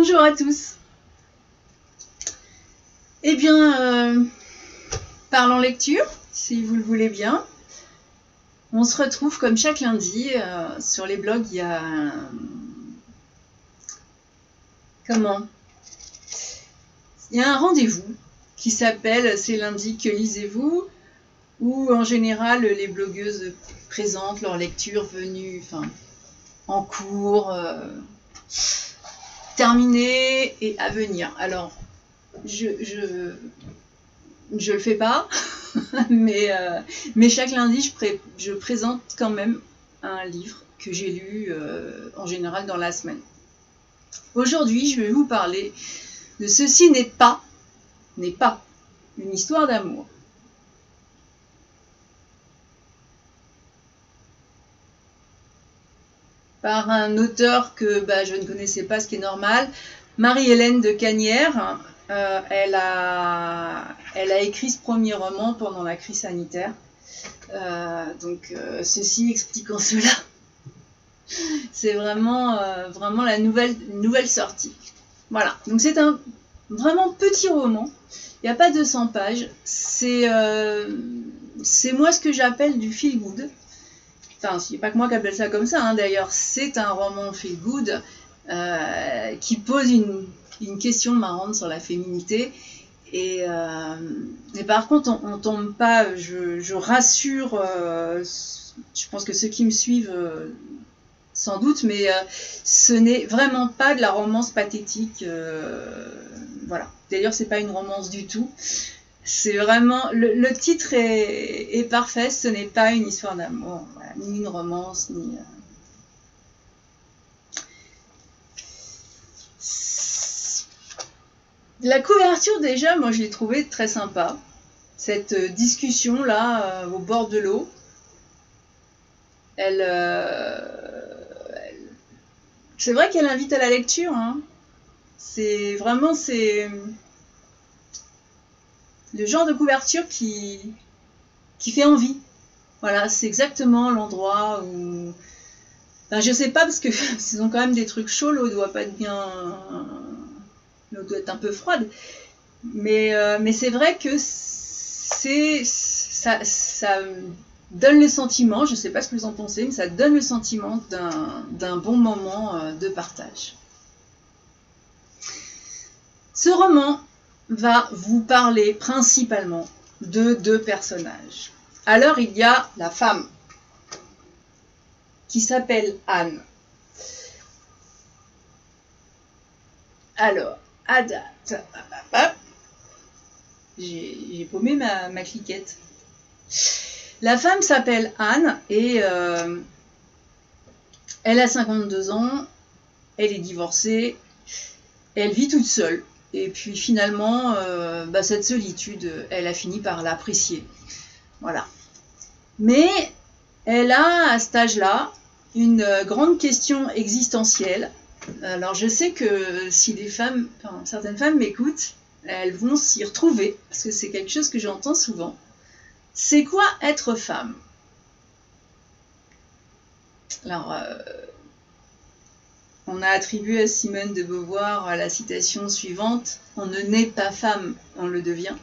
Bonjour à tous. Eh bien, parlons lecture, si vous le voulez bien. On se retrouve comme chaque lundi. Sur les blogs, il y a il y a un rendez-vous qui s'appelle C'est lundi, que lisez-vous, où en général les blogueuses présentent leur lecture venue, en cours, terminée et à venir. Alors, je le fais pas, mais chaque lundi, je présente quand même un livre que j'ai lu en général dans la semaine. Aujourd'hui, je vais vous parler de Ceci n'est pas une histoire d'amour. Par un auteur que je ne connaissais pas, ce qui est normal, Marie-Hélène de Cagnières. Elle a écrit ce premier roman pendant la crise sanitaire. Ceci expliquant cela, c'est vraiment la nouvelle sortie. Voilà, donc c'est un vraiment petit roman. Il n'y a pas 200 pages. C'est moi ce que j'appelle du feel good. Enfin, c'est pas que moi qui appelle ça comme ça, d'ailleurs. C'est un roman feel good qui pose une question marrante sur la féminité. Et par contre, on tombe pas, je rassure, je pense que ceux qui me suivent sans doute, mais ce n'est vraiment pas de la romance pathétique. Voilà. D'ailleurs, c'est pas une romance du tout. C'est vraiment le titre est parfait. Ce n'est pas une histoire d'amour, voilà, ni une romance, ni. La couverture, déjà, moi, je l'ai trouvée très sympa. Cette discussion-là, au bord de l'eau, c'est vrai qu'elle invite à la lecture. C'est vraiment le genre de couverture qui fait envie. Voilà, c'est exactement l'endroit où... je sais pas, parce que ils ont quand même des trucs chauds, l'eau doit pas être bien... L'eau doit être un peu froide. Mais c'est vrai que ça donne le sentiment, je ne sais pas ce que vous en pensez, mais ça donne le sentiment d'un bon moment de partage. Ce roman va vous parler principalement de deux personnages. Alors, il y a la femme qui s'appelle Anne. Alors, à date, j'ai paumé ma cliquette. La femme s'appelle Anne et elle a 52 ans, elle est divorcée, elle vit toute seule. Et puis finalement, cette solitude, elle a fini par l'apprécier. Voilà. Mais elle a à cet âge-là une grande question existentielle. Alors je sais que si certaines femmes m'écoutent, elles vont s'y retrouver, parce que c'est quelque chose que j'entends souvent. C'est quoi être femme? Alors, on a attribué à Simone de Beauvoir la citation suivante: « On ne naît pas femme, on le devient ».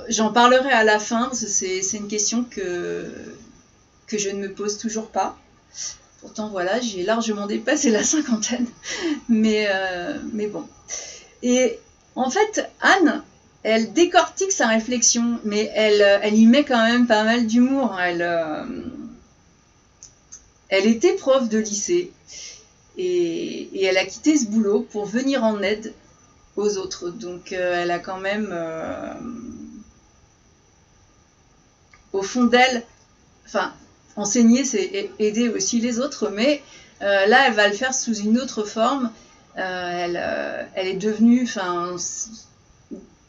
J'en parlerai à la fin, parce que c'est une question que je ne me pose toujours pas. Pourtant, voilà, j'ai largement dépassé la cinquantaine. Mais bon. Et en fait, Anne, elle décortique sa réflexion, mais elle y met quand même pas mal d'humour. Elle était prof de lycée et elle a quitté ce boulot pour venir en aide aux autres. Donc, elle a quand même, au fond d'elle, enseigner, c'est aider aussi les autres, mais là, elle va le faire sous une autre forme. Elle est devenue,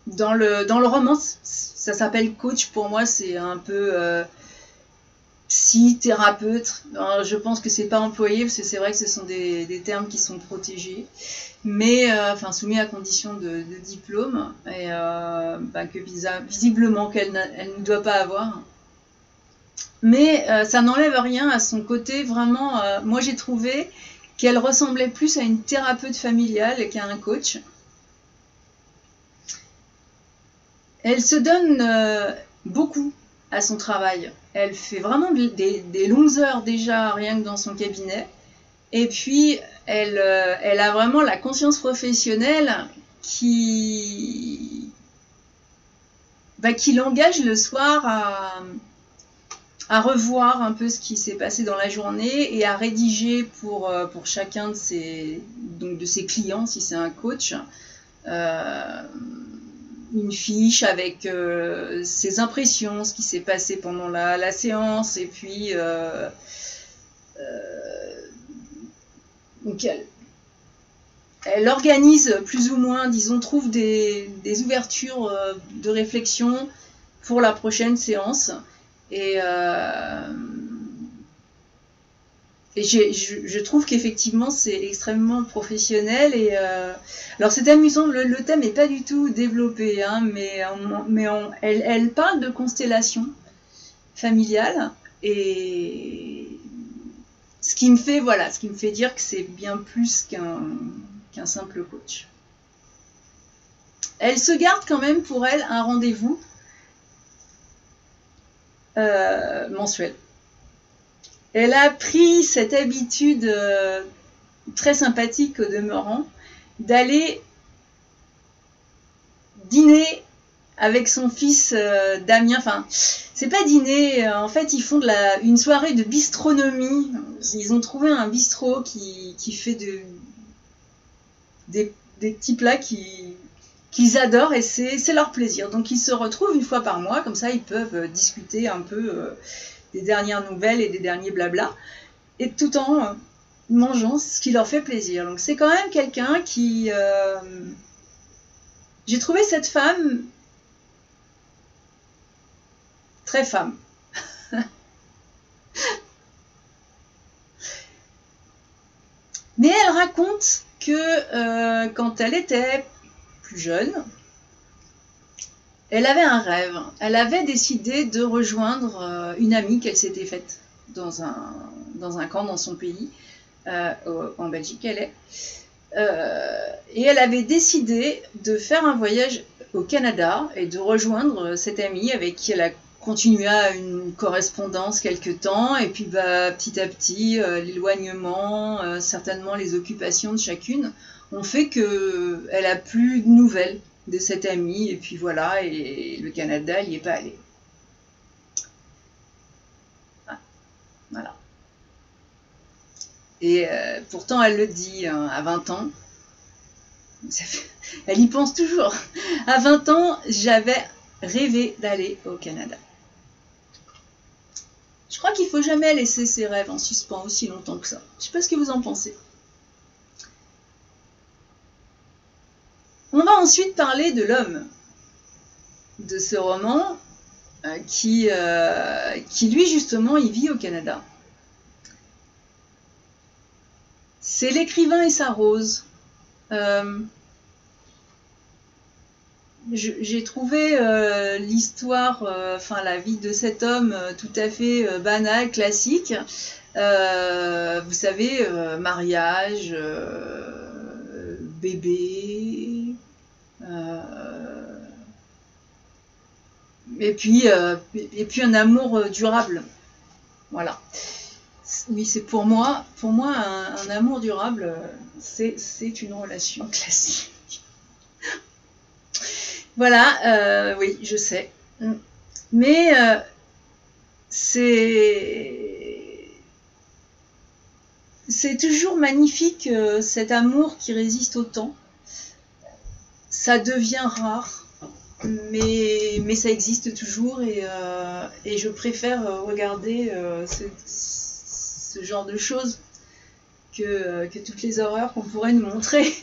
dans le roman, ça s'appelle coach. Pour moi, c'est un peu psy-thérapeute. Je pense que c'est pas employé, parce que c'est vrai que ce sont des termes qui sont protégés, mais soumis à condition de diplôme, et que visiblement qu'elle ne doit pas avoir. Mais ça n'enlève rien à son côté vraiment. Moi, j'ai trouvé qu'elle ressemblait plus à une thérapeute familiale qu'à un coach. Elle se donne beaucoup à son travail. Elle fait vraiment des longues heures déjà, rien que dans son cabinet. Et puis, elle a vraiment la conscience professionnelle qui l'engage le soir à revoir un peu ce qui s'est passé dans la journée et à rédiger pour chacun de ses clients, si c'est un coach, une fiche avec ses impressions, ce qui s'est passé pendant la séance, et puis donc elle organise plus ou moins, disons, trouve des ouvertures de réflexion pour la prochaine séance. Et je trouve qu'effectivement c'est extrêmement professionnel. Et alors c'est amusant, le thème n'est pas du tout développé, hein, mais elle parle de constellation familiale, et ce qui me fait dire que c'est bien plus qu'un simple coach. Elle se garde quand même pour elle un rendez-vous mensuel. Elle a pris cette habitude très sympathique au demeurant d'aller dîner avec son fils Damien. Enfin, c'est pas dîner, en fait ils font une soirée de bistronomie. Ils ont trouvé un bistrot qui fait des petits plats qu'ils adorent, et c'est leur plaisir. Donc ils se retrouvent une fois par mois, comme ça ils peuvent discuter un peu des dernières nouvelles et des derniers blabla, et tout en mangeant ce qui leur fait plaisir. Donc c'est quand même quelqu'un qui... J'ai trouvé cette femme très femme. Mais elle raconte que quand elle était plus jeune, elle avait un rêve. Elle avait décidé de rejoindre une amie qu'elle s'était faite dans un camp dans son pays, en Belgique elle est. Et elle avait décidé de faire un voyage au Canada et de rejoindre cette amie avec qui elle a continué une correspondance quelque temps. Et puis petit à petit, l'éloignement, certainement les occupations de chacune, ont fait qu'elle a plus de nouvelles de cette amie, et puis voilà, et le Canada, il n'y est pas allé. Voilà. Et pourtant, elle le dit, hein, à 20 ans, elle y pense toujours. À 20 ans, j'avais rêvé d'aller au Canada. Je crois qu'il ne faut jamais laisser ses rêves en suspens aussi longtemps que ça. Je ne sais pas ce que vous en pensez. On va ensuite parler de l'homme de ce roman, qui lui justement, il vit au Canada. C'est l'écrivain et sa rose. J'ai trouvé l'histoire, la vie de cet homme tout à fait banale, classique. Vous savez, mariage, bébé, et puis un amour durable. Voilà. Oui, c'est pour moi un amour durable, c'est une relation classique. Voilà, oui, je sais. Mais c'est toujours magnifique, cet amour qui résiste au temps. Ça devient rare, mais ça existe toujours, et je préfère regarder ce genre de choses que toutes les horreurs qu'on pourrait nous montrer,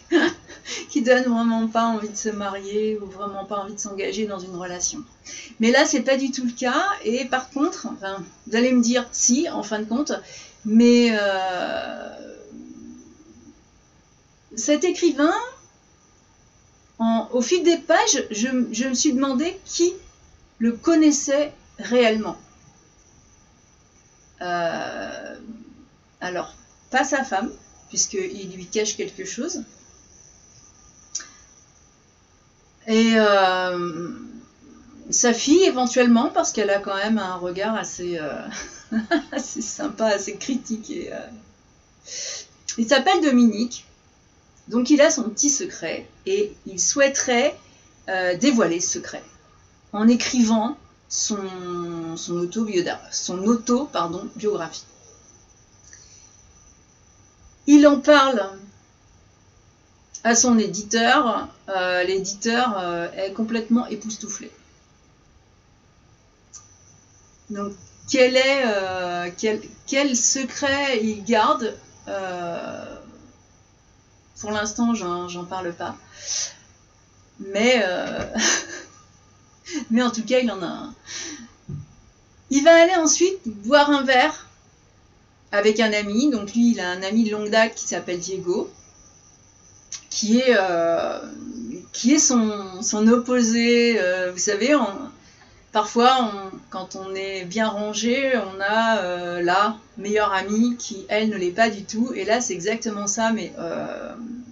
qui donnent vraiment pas envie de se marier ou vraiment pas envie de s'engager dans une relation. Mais là, c'est pas du tout le cas, et par contre, vous allez me dire si, en fin de compte, mais cet écrivain, au fil des pages, je me suis demandé qui le connaissait réellement. Alors, pas sa femme, puisqu'il lui cache quelque chose. Et sa fille, éventuellement, parce qu'elle a quand même un regard assez, assez sympa, assez critique. Il s'appelle Dominique, donc il a son petit secret, et il souhaiterait dévoiler ce secret en écrivant son autobiographie. Il en parle à son éditeur. L'éditeur est complètement époustouflé. Donc, quel secret il garde? Pour l'instant, j'en parle pas. Mais, mais en tout cas, il en a un. Il va aller ensuite boire un verre avec un ami. Donc lui, il a un ami de longue date qui s'appelle Diego, qui est son opposé. Vous savez, parfois, quand on est bien rangé, on a la meilleure amie qui, elle, ne l'est pas du tout. Et là, c'est exactement ça, mais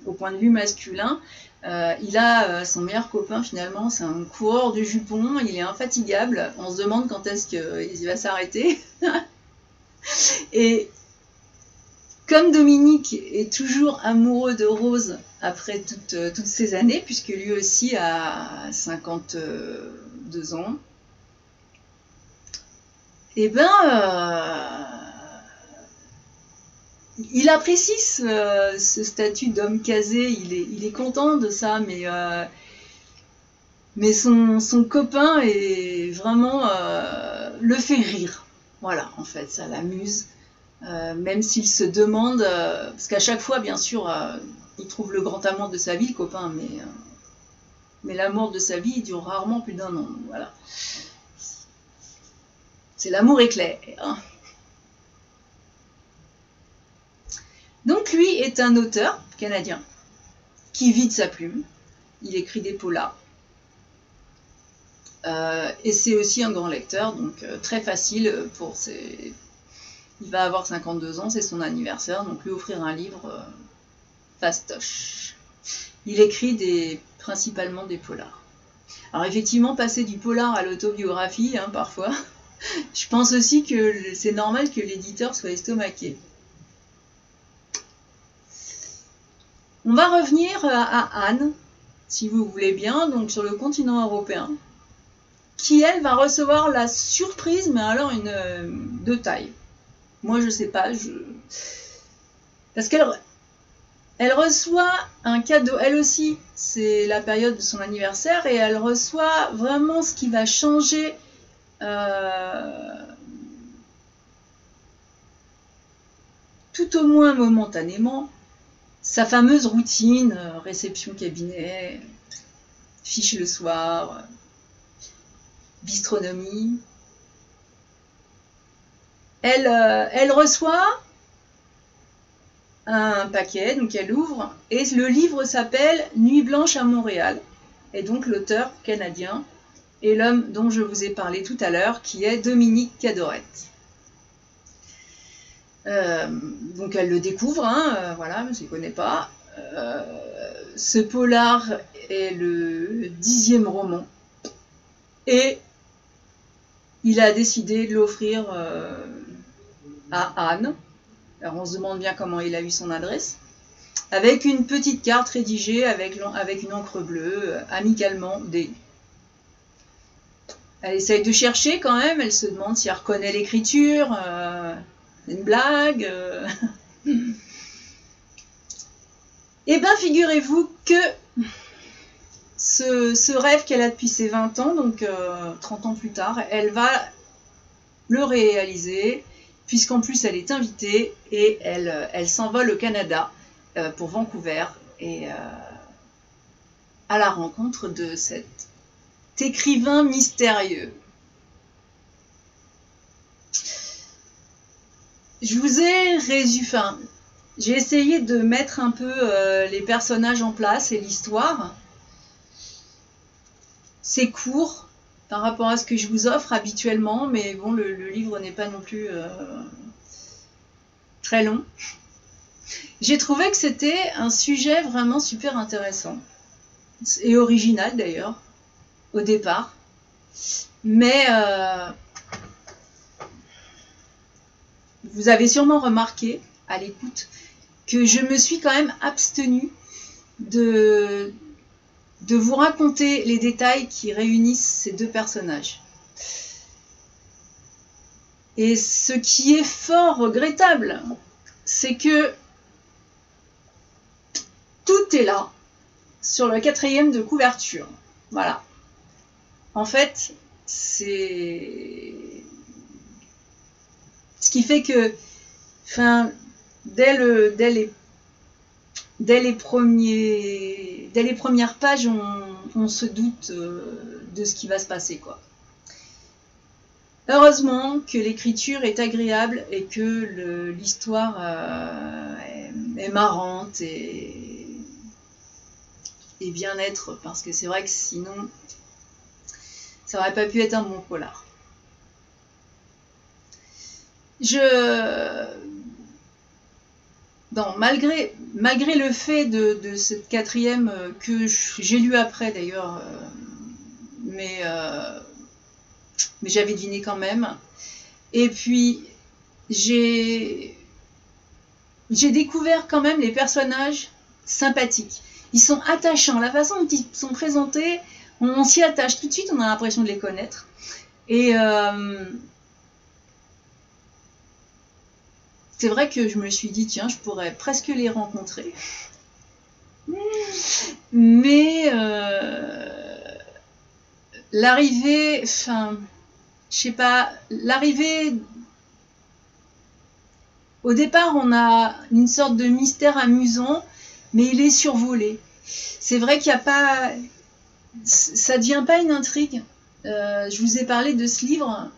au point de vue masculin. Il a son meilleur copain, finalement, c'est un coureur de jupons. Il est infatigable. On se demande quand est-ce qu'il va s'arrêter. Et comme Dominique est toujours amoureux de Rose après toutes ces années, puisque lui aussi a 52 ans, eh ben, il apprécie ce statut d'homme casé, il est content de ça, mais son copain est vraiment le fait rire. Voilà, en fait, ça l'amuse. Même s'il se demande, parce qu'à chaque fois, bien sûr, il trouve le grand amour de sa vie, le copain, mais l'amour de sa vie, il dure rarement plus d'1 an. Voilà. C'est l'amour éclair. Hein. Donc lui est un auteur canadien qui vit de sa plume. Il écrit des polars. Et c'est aussi un grand lecteur, donc très facile pour ses... Il va avoir 52 ans, c'est son anniversaire, donc lui offrir un livre fastoche. Il écrit principalement des polars. Alors effectivement, passer du polar à l'autobiographie, hein, parfois, je pense aussi que c'est normal que l'éditeur soit estomaqué. On va revenir à Anne, si vous voulez bien, donc sur le continent européen, qui elle va recevoir la surprise, mais alors de taille. Moi, je sais pas, parce qu'elle reçoit un cadeau, elle aussi, c'est la période de son anniversaire, et elle reçoit vraiment ce qui va changer tout au moins momentanément, sa fameuse routine, réception cabinet, fiche le soir, bistronomie. Elle reçoit un paquet, donc elle ouvre, et le livre s'appelle Nuit blanche à Montréal. Et donc l'auteur canadien est l'homme dont je vous ai parlé tout à l'heure, qui est Dominique Cadorette. Donc elle le découvre, hein, voilà, je ne connais pas. Ce polar est le 10e roman. Et il a décidé de l'offrir à Anne. Alors on se demande bien comment il a eu son adresse. Avec une petite carte rédigée avec une encre bleue, amicalement D. Elle essaye de chercher quand même, elle se demande si elle reconnaît l'écriture, une blague. Eh bien, figurez-vous que ce rêve qu'elle a depuis ses 20 ans, donc 30 ans plus tard, elle va le réaliser, puisqu'en plus elle est invitée et elle s'envole au Canada pour Vancouver et à la rencontre de cet écrivain mystérieux. Je vous ai j'ai essayé de mettre un peu les personnages en place et l'histoire. C'est court, par rapport à ce que je vous offre habituellement, mais bon, le livre n'est pas non plus très long. J'ai trouvé que c'était un sujet vraiment super intéressant, et original d'ailleurs, au départ. Mais vous avez sûrement remarqué, à l'écoute, que je me suis quand même abstenue de vous raconter les détails qui réunissent ces deux personnages. Et ce qui est fort regrettable, c'est que tout est là, sur le 4e de couverture. Voilà. En fait, c'est ce qui fait que, enfin, dès les premières pages, on se doute de ce qui va se passer, quoi. Heureusement que l'écriture est agréable et que l'histoire est marrante et bien-être, parce que c'est vrai que sinon, ça aurait pas pu être un bon polar. Malgré le fait de cette 4e que j'ai lu après d'ailleurs, mais j'avais deviné quand même. Et puis j'ai découvert quand même les personnages sympathiques. Ils sont attachants. La façon dont ils sont présentés, on s'y attache tout de suite. On a l'impression de les connaître. Et c'est vrai que je me suis dit, tiens, je pourrais presque les rencontrer. Mais l'arrivée, enfin, je sais pas, l'arrivée, au départ, on a une sorte de mystère amusant, mais il est survolé. C'est vrai qu'il n'y a pas, ça ne devient pas une intrigue. Je vous ai parlé de ce livre.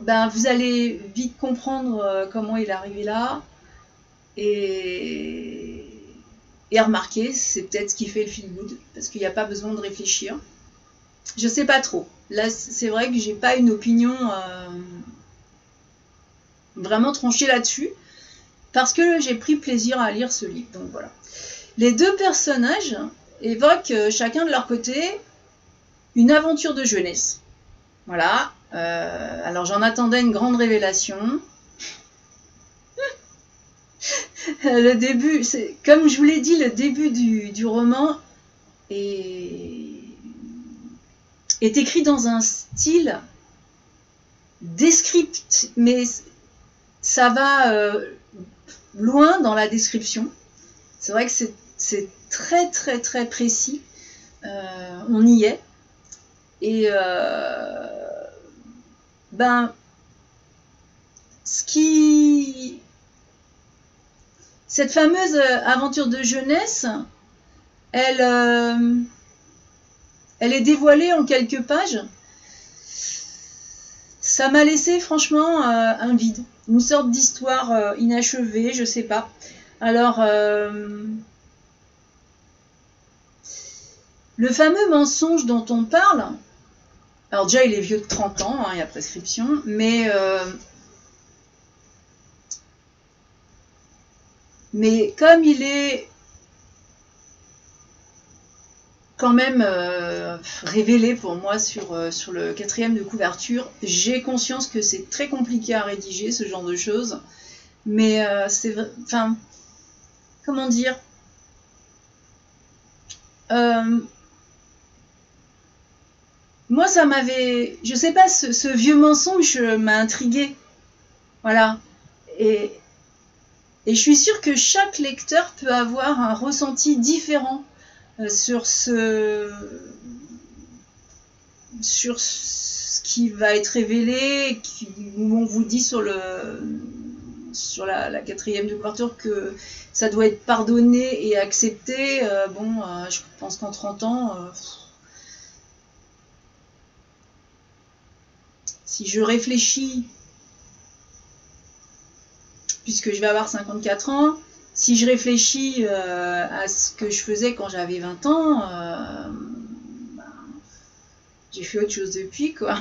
Ben, vous allez vite comprendre comment il est arrivé là. Et remarquer, c'est peut-être ce qui fait le feel good, parce qu'il n'y a pas besoin de réfléchir. Je sais pas trop. Là, c'est vrai que j'ai pas une opinion vraiment tranchée là-dessus, parce que j'ai pris plaisir à lire ce livre. Donc voilà. Les deux personnages évoquent chacun de leur côté une aventure de jeunesse. Voilà. Alors j'en attendais une grande révélation. Le début, comme je vous l'ai dit, le début du roman est écrit dans un style descriptif, mais ça va loin dans la description. C'est vrai que c'est très très très précis. On y est. Et cette fameuse aventure de jeunesse, elle est dévoilée en quelques pages. Ça m'a laissé franchement un vide, une sorte d'histoire inachevée, je sais pas. Alors, le fameux mensonge dont on parle, alors déjà il est vieux de 30 ans, hein, il y a prescription, mais comme il est quand même révélé pour moi sur le 4e de couverture, j'ai conscience que c'est très compliqué à rédiger ce genre de choses, mais c'est, enfin, comment dire, moi ça m'avait, je sais pas, ce vieux mensonge m'a intrigué, voilà, et je suis sûre que chaque lecteur peut avoir un ressenti différent sur ce qui va être révélé, où on vous dit sur la 4e de couverture que ça doit être pardonné et accepté. Je pense qu'en 30 ans, si je réfléchis, puisque je vais avoir 54 ans, si je réfléchis à ce que je faisais quand j'avais 20 ans, j'ai fait autre chose depuis, quoi.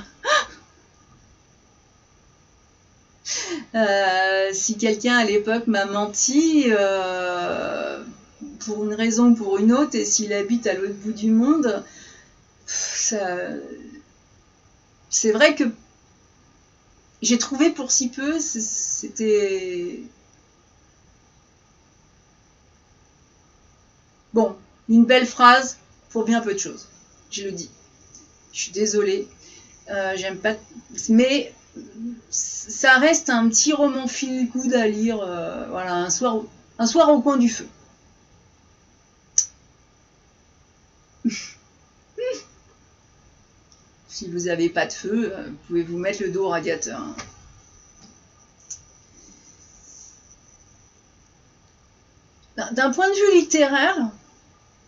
Si quelqu'un à l'époque m'a menti pour une raison ou pour une autre, et s'il habite à l'autre bout du monde, c'est vrai que j'ai trouvé pour si peu, c'était... Bon, une belle phrase pour bien peu de choses, je le dis. Je suis désolée, j'aime pas... Mais ça reste un petit roman feel good à lire, voilà, un soir au coin du feu. Si vous n'avez pas de feu, vous pouvez vous mettre le dos au radiateur. D'un point de vue littéraire,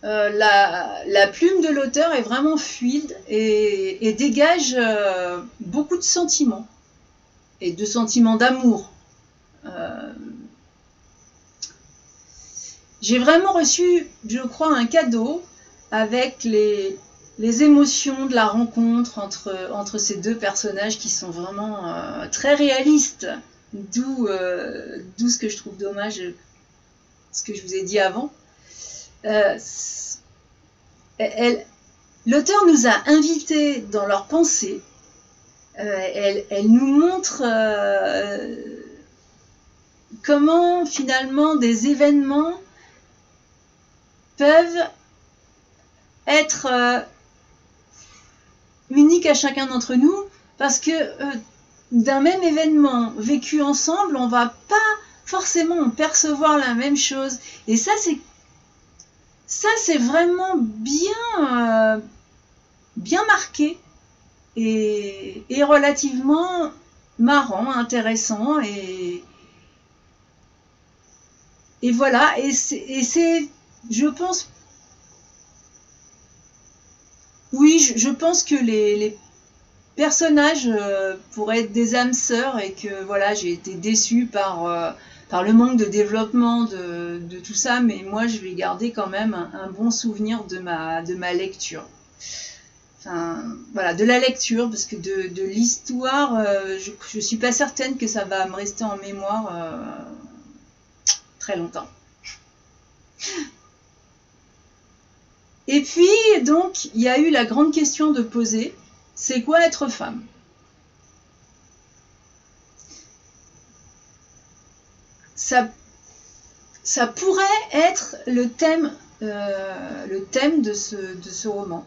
la plume de l'auteur est vraiment fluide et dégage beaucoup de sentiments, et de sentiments d'amour. J'ai vraiment reçu, je crois, un cadeau avec les émotions de la rencontre entre ces deux personnages qui sont vraiment très réalistes, d'où ce que je trouve dommage, ce que je vous ai dit avant. L'auteur nous a invités dans leurs pensées. Elle nous montre comment finalement des événements peuvent être uniques à chacun d'entre nous, parce que d'un même événement vécu ensemble, on va pas forcément percevoir la même chose. Et ça c'est vraiment bien marqué et relativement marrant, intéressant, et voilà. Et c'est, je pense, oui, je pense que les personnages pourraient être des âmes sœurs, et que voilà, j'ai été déçue par le manque de développement de tout ça, mais moi je vais garder quand même un bon souvenir de ma lecture. Enfin, voilà, de la lecture, parce que de l'histoire, je suis pas certaine que ça va me rester en mémoire très longtemps. Et puis, donc, il y a eu la grande question de poser, c'est quoi être femme ? Ça pourrait être le thème de ce roman.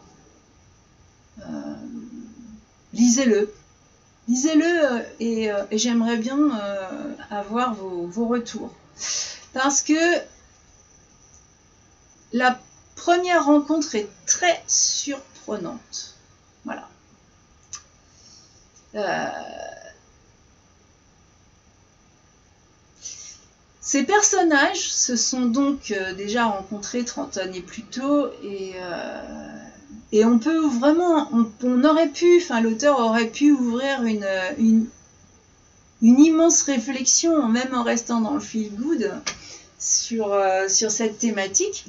Lisez-le, et j'aimerais bien avoir vos retours. Parce que la première rencontre est très surprenante. Voilà. Ces personnages se sont donc déjà rencontrés 30 années plus tôt, et on peut vraiment, on aurait pu, enfin l'auteur aurait pu ouvrir une immense réflexion, même en restant dans le feel good, sur cette thématique,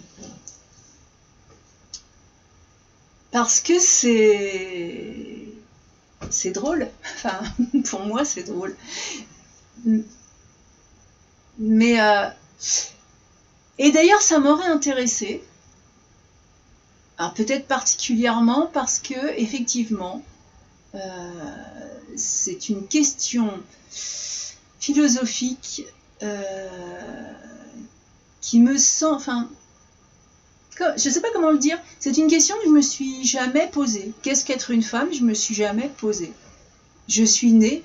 parce que c'est drôle. Enfin, pour moi c'est drôle. Mais et d'ailleurs ça m'aurait intéressé, alors peut-être particulièrement parce que effectivement c'est une question philosophique qui me semble, enfin, je ne sais pas comment le dire, c'est une question que je me suis jamais posée. Qu'est-ce qu'être une femme ? Je me suis jamais posée. Je suis née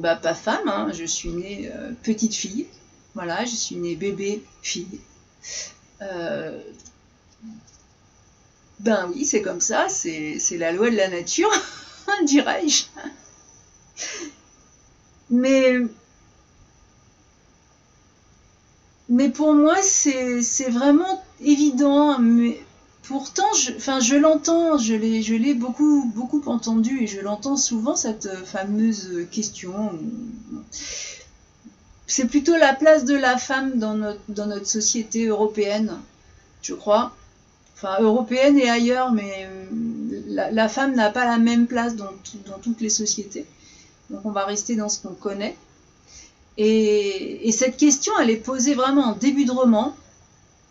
pas femme, hein, je suis née petite fille, voilà, je suis née bébé fille. Ben oui, c'est comme ça, c'est la loi de la nature, dirais-je. Mais pour moi, c'est vraiment évident. Mais pourtant, je l'entends, je l'ai beaucoup entendu, et je l'entends souvent, cette fameuse question. C'est plutôt la place de la femme dans notre société européenne, je crois. Enfin, européenne et ailleurs, mais la femme n'a pas la même place dans toutes les sociétés. Donc on va rester dans ce qu'on connaît. Et cette question, elle est posée vraiment en début de roman.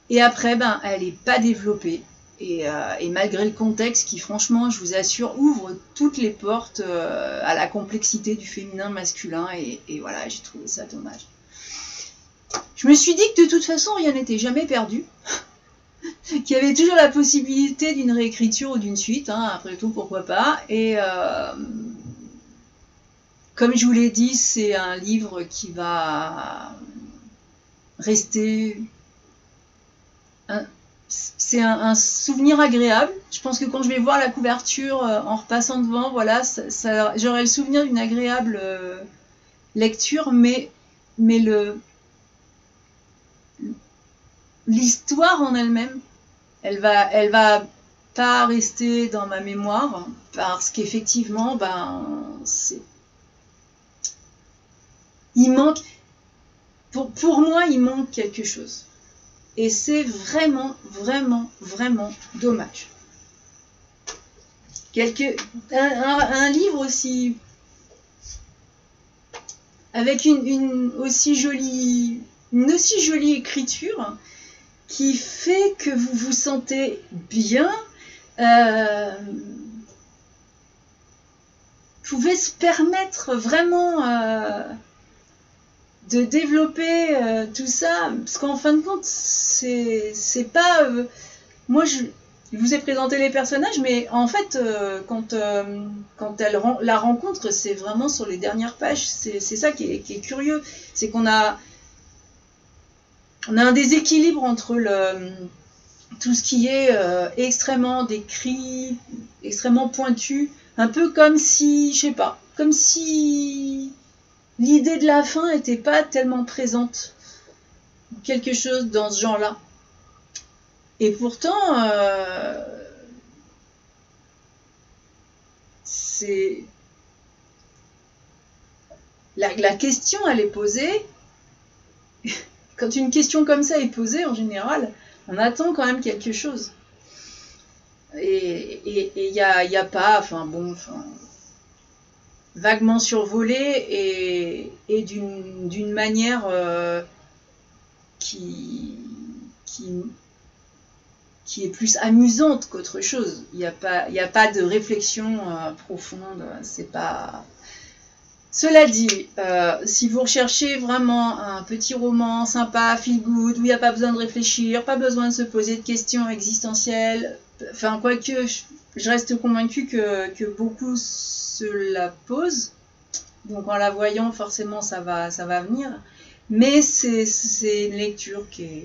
Et après, ben, elle n'est pas développée. Et malgré le contexte qui, franchement, je vous assure, ouvre toutes les portes à la complexité du féminin masculin. Et voilà, j'ai trouvé ça dommage. Je me suis dit que de toute façon, rien n'était jamais perdu. Qu'il y avait toujours la possibilité d'une réécriture ou d'une suite. Hein, après tout, pourquoi pas. Et comme je vous l'ai dit, c'est un livre qui va rester... C'est un souvenir agréable. Je pense que quand je vais voir la couverture en repassant devant, voilà, j'aurai le souvenir d'une agréable lecture, mais l'histoire en elle-même, elle va pas rester dans ma mémoire, parce qu'effectivement, ben, il manque, pour moi, il manque quelque chose. Et c'est vraiment, vraiment, vraiment dommage. Un livre aussi, avec une aussi jolie écriture, qui fait que vous vous sentez bien, pouvez se permettre vraiment de développer tout ça, parce qu'en fin de compte, c'est pas... moi, je vous ai présenté les personnages, mais en fait, quand elle la rencontre, c'est vraiment sur les dernières pages. C'est ça qui est curieux. C'est qu'on a un déséquilibre entre tout ce qui est extrêmement décrit, extrêmement pointu, un peu comme si, je sais pas, comme si l'idée de la fin n'était pas tellement présente, quelque chose dans ce genre-là. Et pourtant, c'est... La question, elle est posée. Quand une question comme ça est posée, en général, on attend quand même quelque chose. Et il n'y a pas, enfin bon, vaguement survolé et d'une manière qui est plus amusante qu'autre chose. Il n'y a pas de réflexion profonde. C'est pas... Cela dit, si vous recherchez vraiment un petit roman sympa, feel good, où il n'y a pas besoin de réfléchir, pas besoin de se poser de questions existentielles, enfin quoique je reste convaincue que beaucoup se la posent, donc en la voyant forcément ça va venir, mais c'est une lecture qui est...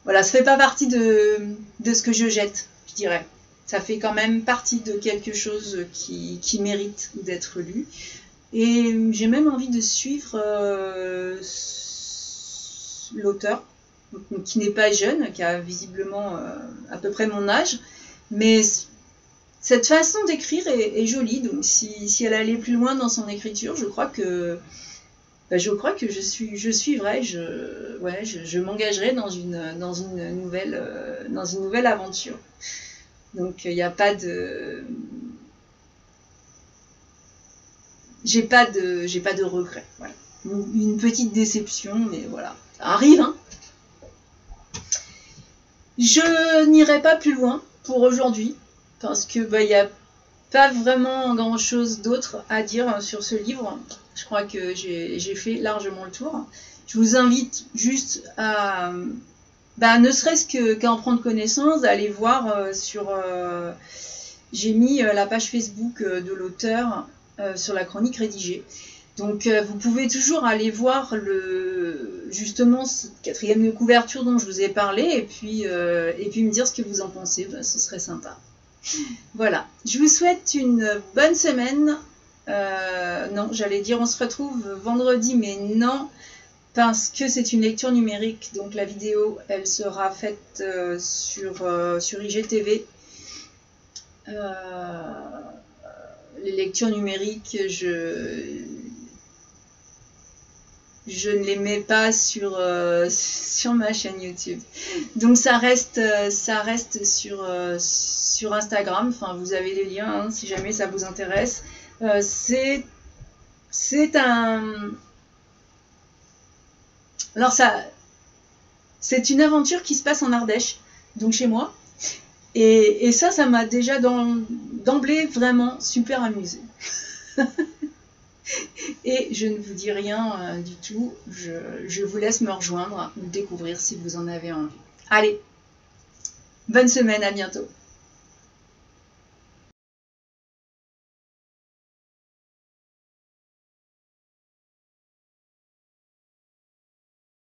Voilà, ça fait pas partie de ce que je jette, je dirais. Ça fait quand même partie de quelque chose qui mérite d'être lu. Et j'ai même envie de suivre l'auteur, qui n'est pas jeune, qui a visiblement à peu près mon âge. Mais cette façon d'écrire est jolie. Donc si elle allait plus loin dans son écriture, je crois que je suivrai, je m'engagerai dans une nouvelle aventure. Donc il n'y a pas de... J'ai pas de regrets. Voilà. Une petite déception, mais voilà. Ça arrive, hein. Je n'irai pas plus loin pour aujourd'hui, parce que il n'y a pas vraiment grand chose d'autre à dire sur ce livre. Je crois que j'ai fait largement le tour. Je vous invite juste à... ne serait-ce qu'à en prendre connaissance, d'aller voir j'ai mis la page Facebook de l'auteur sur la chronique rédigée. Donc vous pouvez toujours aller voir justement cette 4e de couverture dont je vous ai parlé, et puis me dire ce que vous en pensez, ce serait sympa. Voilà, je vous souhaite une bonne semaine. Non, j'allais dire on se retrouve vendredi, mais non, parce que c'est une lecture numérique, donc la vidéo, elle sera faite sur IGTV. Les lectures numériques, je je ne les mets pas sur, sur ma chaîne YouTube. Donc ça reste sur Instagram. Enfin, vous avez les liens hein, si jamais ça vous intéresse. C'est un... Alors ça, c'est une aventure qui se passe en Ardèche, donc chez moi. Et ça m'a déjà d'emblée vraiment super amusée. Et je ne vous dis rien du tout, je vous laisse me rejoindre ou découvrir si vous en avez envie. Allez, bonne semaine, à bientôt.